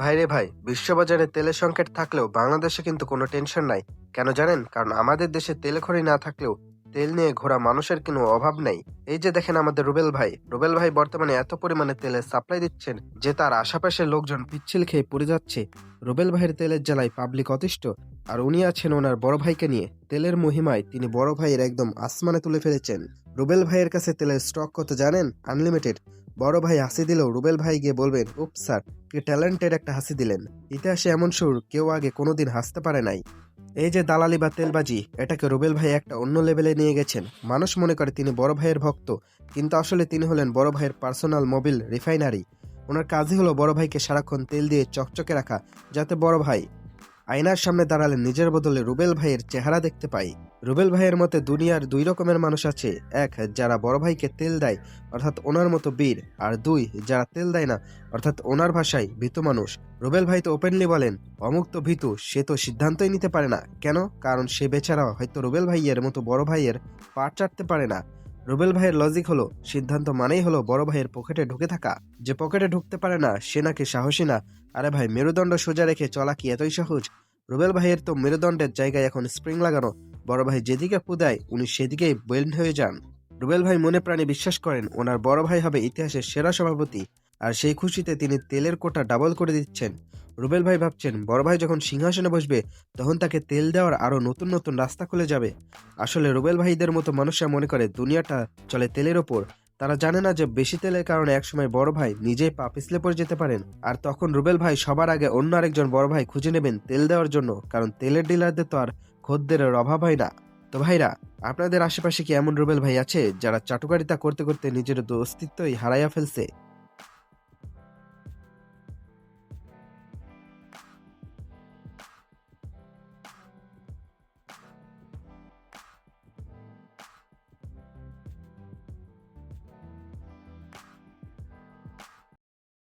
ভাইরে ভাই, বিশ্ববাজারে তেলের সংকট থাকলেও বাংলাদেশে কিন্তু কোনো টেনশন নাই। কেন জানেন? কারণ আমাদের দেশে তেলখনি না থাকলেও তেল নিয়ে ঘোরা মানুষের কোনো অভাব নেই। এই যে দেখেন আমাদের রুবেল ভাই বর্তমানে এত পরিমাণে তেলের সাপ্লাই দিচ্ছেন যে তার আশেপাশের লোকজন পিচ্ছিল খেয়ে পড়ে যাচ্ছে। রুবেল ভাইয়ের তেলের জ্বালায় পাবলিক অতিষ্ঠ। আর উনি আছেন ওনার বড় ভাইকে নিয়ে। তেলের মহিমায় তিনি বড় ভাইয়ের একদম আসমানে তুলে ফেলেছেন। রুবেল ভাইয়ের কাছে তেলের স্টক কত জানেন? আনলিমিটেড। বড় ভাই হাসি দিলেও রুবেল ভাই গিয়ে বলবেন, উপ স্যার, কি ট্যালেন্টেড একটা হাসি দিলেন। ইতিহাসে এমন সুর কেউ আগে কোনোদিন হাসতে পারে নাই। এই যে দালালি বা তেলবাজি, এটাকে রুবেল ভাই একটা অন্য লেভেলে নিয়ে গেছেন। মানুষ মনে করে তিনি বড় ভাইয়ের ভক্ত, কিন্তু আসলে তিনি হলেন বড় ভাইয়ের পার্সোনাল মোবিল রিফাইনারি। ওনার কাজই হলো বড় ভাইকে সারাক্ষণ তেল দিয়ে চকচকে রাখা, যাতে বড় ভাই আয়নার সামনে দাঁড়ালে নিজের বদলে রুবেল ভাইয়ের চেহারা দেখতে পাই। রুবেল ভাইয়ের মতে দুনিয়ার দুই রকমের মানুষ আছে। এক, যারা বড় ভাইকে তেল দেয়, অর্থাৎ ওনার মতো বীর। আর দুই, যারা তেল দেয় না, অর্থাৎ ওনার ভাষায় ভীতু মানুষ। রুবেল ভাই তো ওপেনলি বলেন, অমুক তো ভীতু, সে তো সিদ্ধান্তই নিতে পারে না। কেন? কারণ সে বেচারা হয়তো রুবেল ভাইয়ের মতো বড় ভাইয়ের পা চাটতে পারে না। রুবেল ভাইয়ের লজিক হলো, সিদ্ধান্ত মানেই হলো বড় ভাইয়ের পকেটে ঢুকে থাকা। যে পকেটে ঢুকতে পারে না সে নাকি সাহসী না। আরে ভাই, মেরুদণ্ড সোজা রেখে চলা কি এতই সহজ? রুবেল ভাইয়ের তো মেরুদণ্ডের জায়গায় এখন স্প্রিং লাগানো। বড় ভাই যেদিকে কুদায় উনি সেদিকেই বেন্ড হয়ে যান। রুবেল ভাই মনে প্রাণে বিশ্বাস করেন ওনার বড় ভাই হবে ইতিহাসের সেরা সভাপতি। আর সেই খুশিতে তিনি তেলের কোটা ডাবল করে দিচ্ছেন। রুবেল ভাই ভাবছেন বড় ভাই যখন সিংহাসনে বসবে তখন তাকে তেল দেওয়ার আরো নতুন নতুন রাস্তা খুলে যাবে। আসলে রুবেল ভাইদের মতো মানুষরা মনে করে দুনিয়াটা চলে তেলের ওপর। তারা জানে না যে বেশি তেলের কারণে একসময় বড় ভাই নিজেই পা পিছলে পড়ে যেতে পারেন। আর তখন রুবেল ভাই সবার আগে অন্য আরেকজন বড় ভাই খুঁজে নেবেন তেল দেওয়ার জন্য, কারণ তেলের ডিলারদের তো আর খদ্দেরের অভাব হয় না। তো ভাইরা, আপনাদের আশেপাশে কি এমন রুবেল ভাই আছে যারা চাটুকারিতা করতে করতে নিজের অস্তিত্বই হারাইয়া ফেলছে?